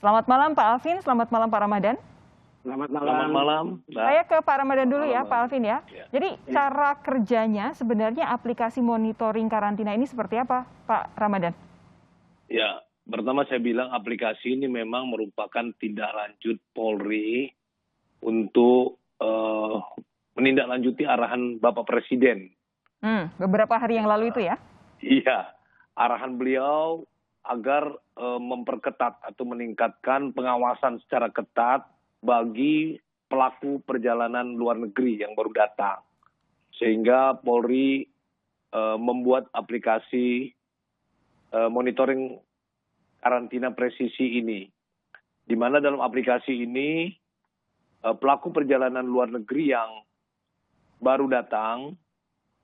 Selamat malam Pak Alvin, selamat malam Pak Ramadan. Selamat malam. Selamat malam, Mbak. Saya ke Pak Ramadan dulu ya, Malam, Pak Alvin ya. Ya. Jadi cara kerjanya sebenarnya aplikasi monitoring karantina ini seperti apa, Pak Ramadan? Ya, pertama saya bilang aplikasi ini memang merupakan tindak lanjut Polri untuk menindaklanjuti arahan Bapak Presiden. Beberapa hari yang lalu itu ya? Iya, arahan beliau agar memperketat atau meningkatkan pengawasan secara ketat bagi pelaku perjalanan luar negeri yang baru datang. Sehingga Polri membuat aplikasi monitoring karantina presisi ini. Di mana dalam aplikasi ini pelaku perjalanan luar negeri yang baru datang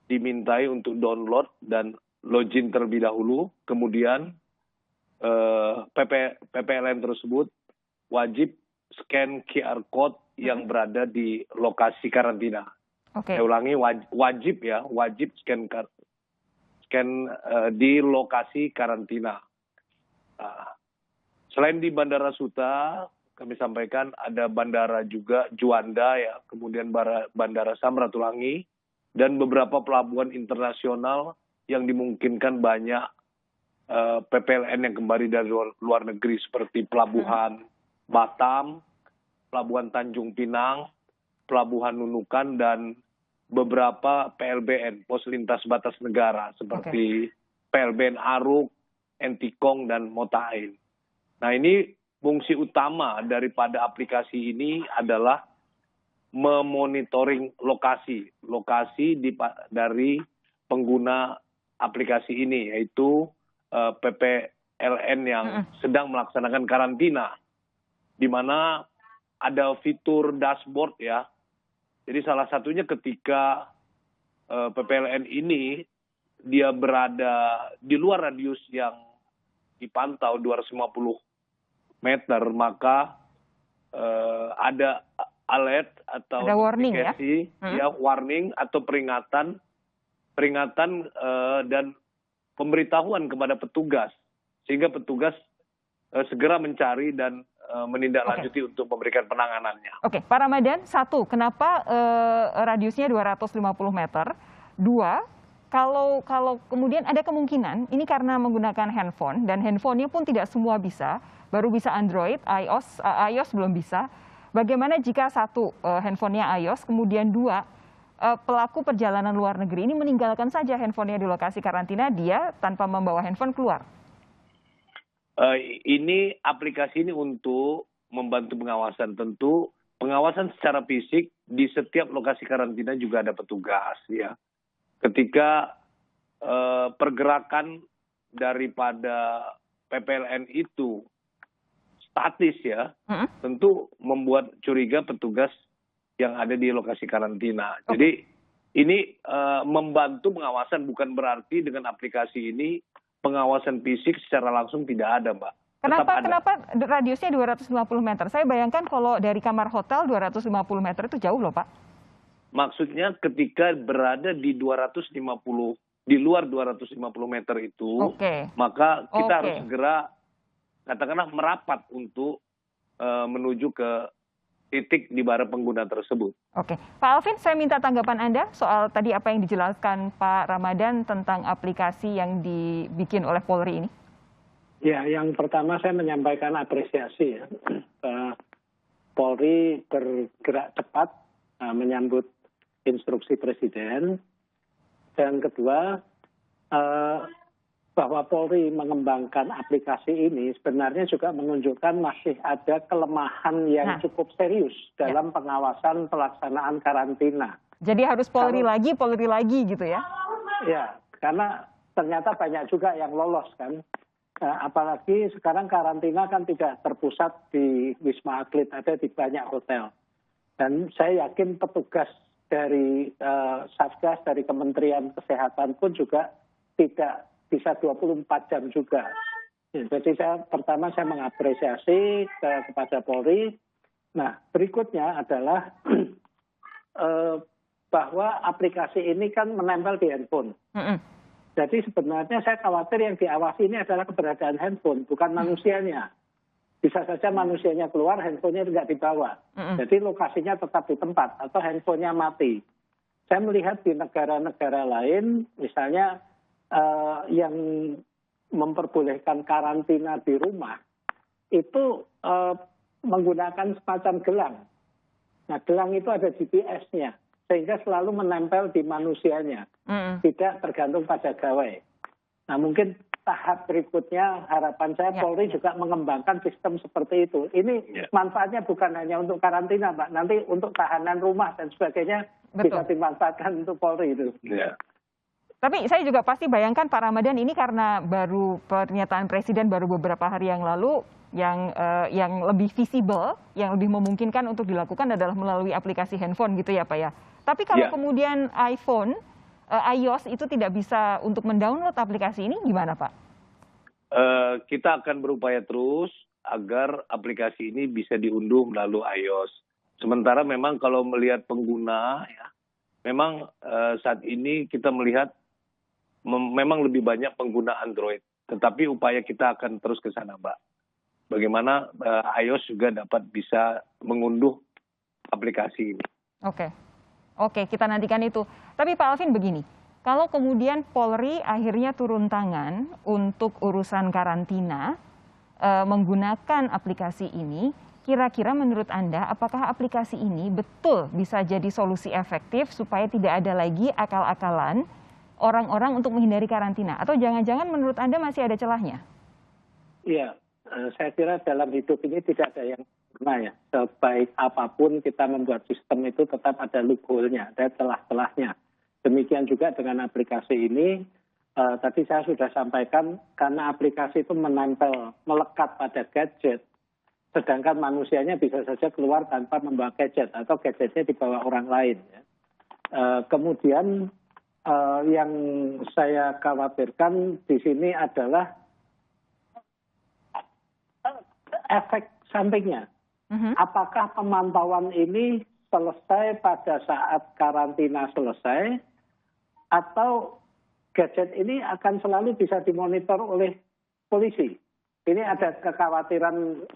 dimintai untuk download dan login terlebih dahulu. Kemudian PPLN tersebut wajib scan QR code yang berada di lokasi karantina. Oke. Saya ulangi, wajib scan di lokasi karantina. Selain di Bandara Suta, kami sampaikan ada bandara juga Juanda ya, kemudian Bandara Samratulangi dan beberapa pelabuhan internasional yang dimungkinkan banyak PPLN yang kembali dari luar negeri seperti pelabuhan Batam, pelabuhan Tanjung Pinang, pelabuhan Nunukan dan beberapa PLBN, pos lintas batas negara seperti PLBN Aruk, Entikong dan Motahin. Nah, ini fungsi utama daripada aplikasi ini adalah memonitoring lokasi dari pengguna aplikasi ini, yaitu PPLN yang sedang melaksanakan karantina, di mana ada fitur dashboard ya. Jadi salah satunya ketika PPLN ini dia berada di luar radius yang dipantau 250 meter, maka ada alert atau ada warning ya, warning atau peringatan dan pemberitahuan kepada petugas, sehingga petugas segera mencari dan menindaklanjuti untuk memberikan penanganannya. Oke, Pak Ramadan, satu, kenapa radiusnya 250 meter? Dua, kalau kemudian ada kemungkinan ini karena menggunakan handphone dan handphonenya pun tidak semua bisa, baru bisa Android, iOS belum bisa. Bagaimana jika satu, handphonenya iOS, kemudian dua, pelaku perjalanan luar negeri ini meninggalkan saja handphonenya di lokasi karantina, dia tanpa membawa handphone keluar? Ini aplikasi ini untuk membantu pengawasan. Tentu pengawasan secara fisik di setiap lokasi karantina juga ada petugas ya. Ketika pergerakan daripada PPLN itu statis ya, tentu membuat curiga petugas yang ada di lokasi karantina. Jadi ini membantu pengawasan, bukan berarti dengan aplikasi ini pengawasan fisik secara langsung tidak ada, Mbak. Kenapa radiusnya 250 meter? Saya bayangkan kalau dari kamar hotel 250 meter itu jauh loh, Pak. Maksudnya ketika berada di 250, di luar 250 meter itu, maka kita harus segera katakanlah merapat untuk menuju ke titik di mana pengguna tersebut. Oke, Pak Alvin, saya minta tanggapan Anda soal tadi apa yang dijelaskan Pak Ramadan tentang aplikasi yang dibikin oleh Polri ini. Ya, yang pertama saya menyampaikan apresiasi ya. Polri bergerak cepat menyambut instruksi Presiden. Dan kedua, bahwa Polri mengembangkan aplikasi ini sebenarnya juga menunjukkan masih ada kelemahan yang cukup serius dalam pengawasan pelaksanaan karantina. Jadi harus Polri lagi gitu ya? Ya, karena ternyata banyak juga yang lolos kan. Apalagi sekarang karantina kan tidak terpusat di Wisma Atlet, ada di banyak hotel. Dan saya yakin petugas dari Satgas, dari Kementerian Kesehatan pun juga tidak bisa 24 jam juga. Jadi pertama saya mengapresiasi kepada Polri. Nah, berikutnya adalah bahwa aplikasi ini kan menempel di handphone. Jadi sebenarnya saya khawatir yang diawasi ini adalah keberadaan handphone, bukan manusianya. Bisa saja manusianya keluar, handphonenya tidak dibawa. Jadi lokasinya tetap di tempat atau handphonenya mati. Saya melihat di negara-negara lain, misalnya yang memperbolehkan karantina di rumah, itu menggunakan semacam gelang. Nah, gelang itu ada GPS-nya, sehingga selalu menempel di manusianya, tidak tergantung pada gawai. Nah, mungkin tahap berikutnya harapan saya Polri juga mengembangkan sistem seperti itu. Ini manfaatnya bukan hanya untuk karantina, Pak. Nanti untuk tahanan rumah dan sebagainya bisa dimanfaatkan untuk Polri itu. Tapi saya juga pasti bayangkan Pak Ramadhan, ini karena baru pernyataan Presiden baru beberapa hari yang lalu, yang lebih visible, yang lebih memungkinkan untuk dilakukan adalah melalui aplikasi handphone gitu ya Pak ya. Tapi kalau kemudian iPhone, iOS itu tidak bisa untuk mendownload aplikasi ini, gimana Pak? Kita akan berupaya terus agar aplikasi ini bisa diunduh melalui iOS. Sementara memang kalau melihat pengguna, ya, memang saat ini kita melihat memang lebih banyak pengguna Android. Tetapi upaya kita akan terus ke sana, Mbak. Bagaimana iOS juga dapat bisa mengunduh aplikasi ini. Oke, kita nantikan itu. Tapi Pak Alvin begini, kalau kemudian Polri akhirnya turun tangan untuk urusan karantina menggunakan aplikasi ini, kira-kira menurut Anda apakah aplikasi ini betul bisa jadi solusi efektif supaya tidak ada lagi akal-akalan orang-orang untuk menghindari karantina? Atau jangan-jangan menurut Anda masih ada celahnya? Iya, saya kira dalam hidup ini tidak ada yang sempurna ya. Sebaik apapun kita membuat sistem itu tetap ada loophole-nya, ada celah-celahnya. Demikian juga dengan aplikasi ini, tadi saya sudah sampaikan, karena aplikasi itu menempel, melekat pada gadget, sedangkan manusianya bisa saja keluar tanpa membawa gadget, atau gadgetnya dibawa orang lain. Ya. Kemudian yang saya khawatirkan di sini adalah efek sampingnya. Apakah pemantauan ini selesai pada saat karantina selesai, atau gadget ini akan selalu bisa dimonitor oleh polisi? Ini ada kekhawatiran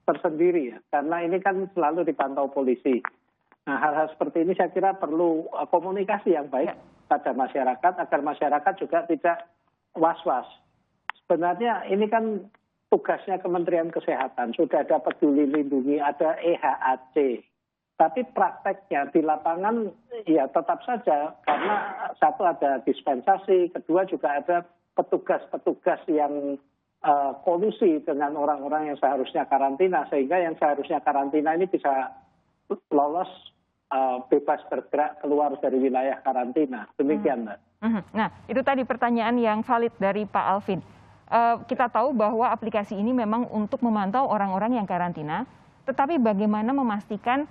tersendiri ya, karena ini kan selalu dipantau polisi. Nah, hal-hal seperti ini saya kira perlu komunikasi yang baik pada masyarakat, agar masyarakat juga tidak was-was. Sebenarnya ini kan tugasnya Kementerian Kesehatan, sudah ada Peduli Lindungi, ada EHAC. Tapi prakteknya di lapangan ya tetap saja, karena satu ada dispensasi, kedua juga ada petugas-petugas yang kolusi dengan orang-orang yang seharusnya karantina, sehingga yang seharusnya karantina ini bisa lolos bebas bergerak keluar dari wilayah karantina. Demikian, Mbak. Nah, itu tadi pertanyaan yang valid dari Pak Alvin. Kita tahu bahwa aplikasi ini memang untuk memantau orang-orang yang karantina, tetapi bagaimana memastikan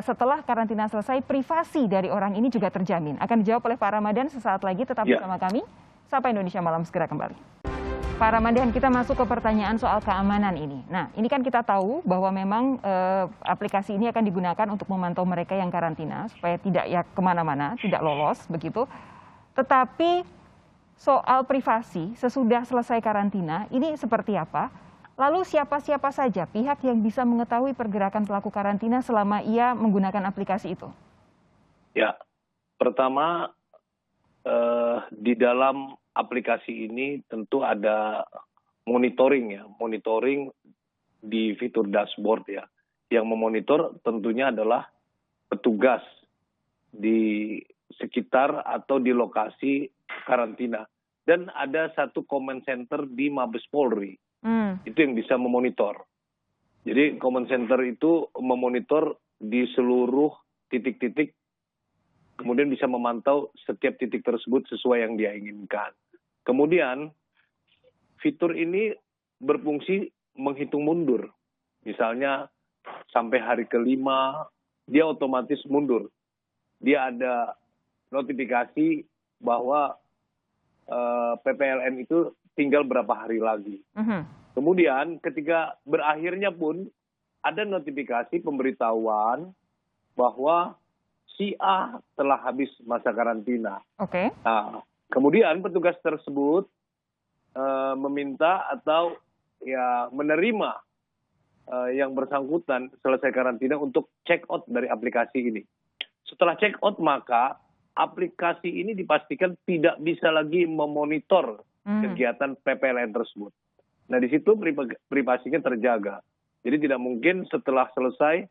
setelah karantina selesai privasi dari orang ini juga terjamin? Akan dijawab oleh Pak Ramadhan sesaat lagi, tetap bersama kami. Sapa Indonesia Malam segera kembali. Pak Ramadhan, kita masuk ke pertanyaan soal keamanan ini. Nah, ini kan kita tahu bahwa memang aplikasi ini akan digunakan untuk memantau mereka yang karantina supaya tidak ya kemana-mana, tidak lolos begitu. Tetapi soal privasi sesudah selesai karantina ini seperti apa? Lalu siapa-siapa saja pihak yang bisa mengetahui pergerakan pelaku karantina selama ia menggunakan aplikasi itu? Ya, pertama di dalam aplikasi ini tentu ada monitoring ya, monitoring di fitur dashboard ya. Yang memonitor tentunya adalah petugas di sekitar atau di lokasi karantina. Dan ada satu command center di Mabes Polri. Itu yang bisa memonitor. Jadi command center itu memonitor di seluruh titik-titik, kemudian bisa memantau setiap titik tersebut sesuai yang dia inginkan. Kemudian fitur ini berfungsi menghitung mundur. Misalnya sampai hari ke-5, dia otomatis mundur. Dia ada notifikasi bahwa PPLN itu tinggal berapa hari lagi. Kemudian ketika berakhirnya pun ada notifikasi pemberitahuan bahwa si A telah habis masa karantina. Nah, kemudian petugas tersebut meminta atau ya menerima yang bersangkutan selesai karantina untuk check out dari aplikasi ini. Setelah check out maka aplikasi ini dipastikan tidak bisa lagi memonitor kegiatan PPLN tersebut. Nah di situ privasinya terjaga. Jadi tidak mungkin setelah selesai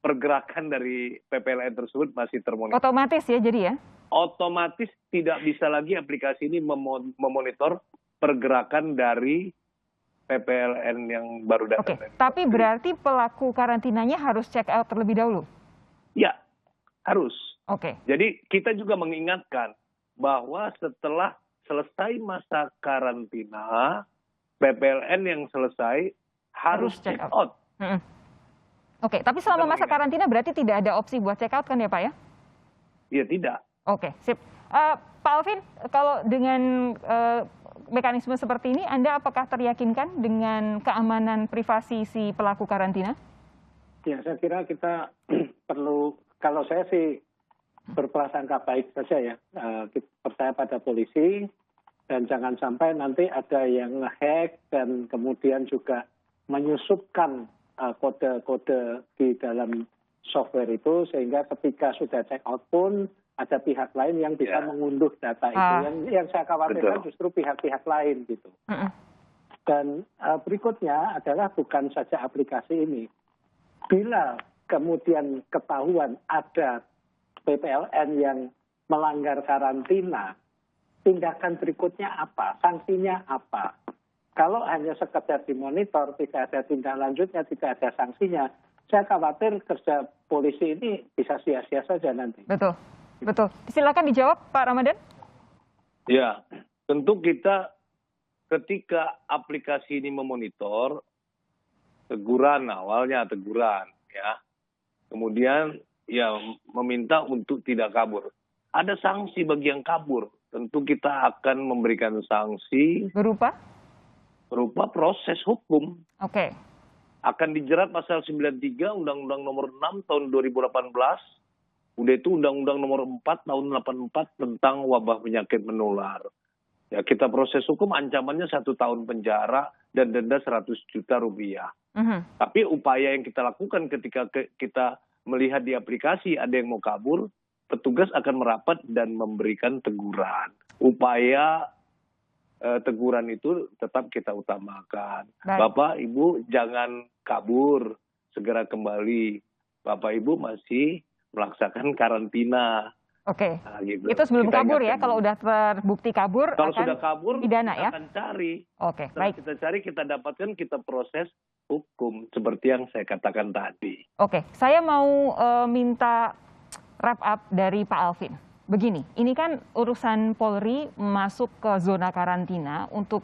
pergerakan dari PPLN tersebut masih termonitor. Otomatis ya jadi ya? Otomatis tidak bisa lagi aplikasi ini memonitor pergerakan dari PPLN yang baru datang. Oke, tapi berarti pelaku karantinanya harus check out terlebih dahulu? Ya, harus. Oke. Jadi kita juga mengingatkan bahwa setelah selesai masa karantina, PPLN yang selesai harus check out. Oke, tapi selama masa karantina berarti tidak ada opsi buat check out kan ya Pak ya? Iya, tidak. Oke, sip. Pak Alvin, kalau dengan mekanisme seperti ini, Anda apakah teryakinkan dengan keamanan privasi si pelaku karantina? Ya, saya kira kita perlu, kalau saya sih berprasangka baik saja ya. Kita percaya pada polisi, dan jangan sampai nanti ada yang nge-hack dan kemudian juga menyusupkan kode-kode di dalam software itu, sehingga ketika sudah check out pun ada pihak lain yang bisa mengunduh data itu. Yang saya khawatirkan justru pihak-pihak lain gitu. Dan berikutnya adalah bukan saja aplikasi ini. Bila kemudian ketahuan ada PPLN yang melanggar karantina, tindakan berikutnya apa? Sanksinya apa? Kalau hanya sekedar dimonitor, tidak ada tindak lanjutnya, tidak ada sanksinya, saya khawatir kerja polisi ini bisa sia-sia saja nanti. Betul. Betul. Silakan dijawab Pak Ramadan. Ya, tentu kita ketika aplikasi ini memonitor, teguran awalnya teguran ya. Kemudian ya meminta untuk tidak kabur. Ada sanksi bagi yang kabur. Tentu kita akan memberikan sanksi berupa proses hukum. Oke. Akan dijerat pasal 93 Undang-Undang Nomor 6 Tahun 2018. Udah itu Undang-Undang Nomor 4 Tahun 84 tentang wabah penyakit menular. Ya, kita proses hukum ancamannya 1 tahun penjara dan denda 100 juta rupiah. Tapi upaya yang kita lakukan ketika kita melihat di aplikasi ada yang mau kabur, petugas akan merapat dan memberikan teguran. Upaya teguran itu tetap kita utamakan. Baik. Bapak, Ibu jangan kabur, segera kembali. Bapak, Ibu masih melaksanakan karantina. Oke, nah, gitu. Itu sebelum kita kabur ya, kalau udah terbukti kabur kalau akan sudah kabur, pidana kita ya? akan cari. Oke, setelah baik. kita cari, kita dapatkan, kita proses hukum, seperti yang saya katakan tadi. Oke, saya mau minta wrap up dari Pak Alvin. Begini, ini kan urusan Polri masuk ke zona karantina untuk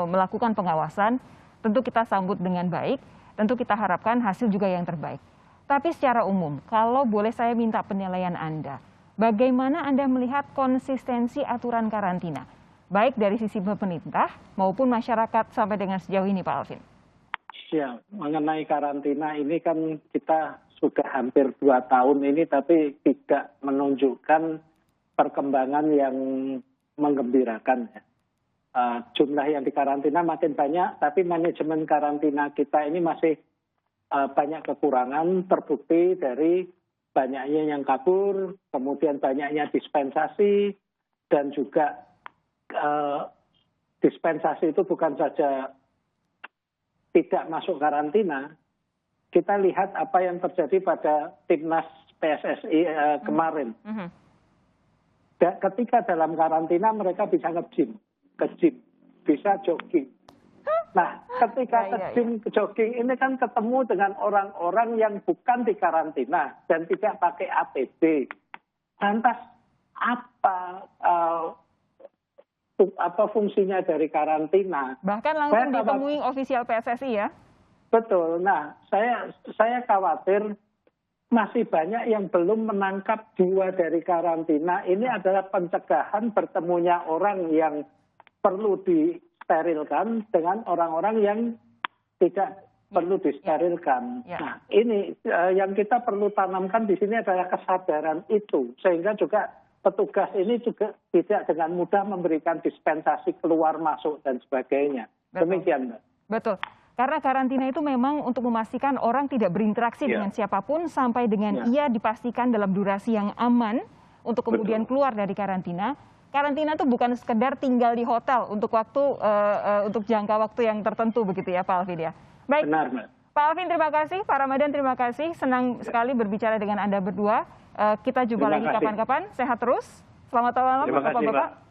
melakukan pengawasan, tentu kita sambut dengan baik, tentu kita harapkan hasil juga yang terbaik. Tapi secara umum, kalau boleh saya minta penilaian Anda, bagaimana Anda melihat konsistensi aturan karantina, baik dari sisi pemerintah maupun masyarakat sampai dengan sejauh ini, Pak Alvin? Ya, mengenai karantina ini kan kita sudah hampir 2 tahun ini, tapi tidak menunjukkan perkembangan yang menggembirakan. Jumlah yang dikarantina makin banyak, tapi manajemen karantina kita ini masih banyak kekurangan, terbukti dari banyaknya yang kabur, kemudian banyaknya dispensasi, dan juga dispensasi itu bukan saja tidak masuk karantina. Kita lihat apa yang terjadi pada timnas PSSI kemarin. Ketika dalam karantina mereka bisa nge-gym, bisa jogging. Nah, ketika ke-gym, jogging ini kan ketemu dengan orang-orang yang bukan di karantina dan tidak pakai APD. Lantas apa fungsinya dari karantina? Bahkan langsung ditemui ofisial PSSI ya? Betul. Nah, saya khawatir masih banyak yang belum menangkap jiwa dari karantina. Ini adalah pencegahan bertemunya orang yang perlu disterilkan dengan orang-orang yang tidak perlu disterilkan. Nah, ini yang kita perlu tanamkan di sini adalah kesadaran itu, sehingga juga petugas ini juga tidak dengan mudah memberikan dispensasi keluar masuk dan sebagainya. Demikian, Mbak. Betul. Karena karantina itu memang untuk memastikan orang tidak berinteraksi dengan siapapun sampai dengan ia dipastikan dalam durasi yang aman untuk kemudian keluar dari karantina. Karantina itu bukan sekedar tinggal di hotel untuk untuk jangka waktu yang tertentu begitu ya Pak Alvin ya. Baik. Benar, Mbak. Pak Alvin terima kasih, Pak Ramadan terima kasih. Senang sekali berbicara dengan Anda berdua. Kita jumpa lagi kapan-kapan. Sehat terus. Selamat malam Bapak-bapak.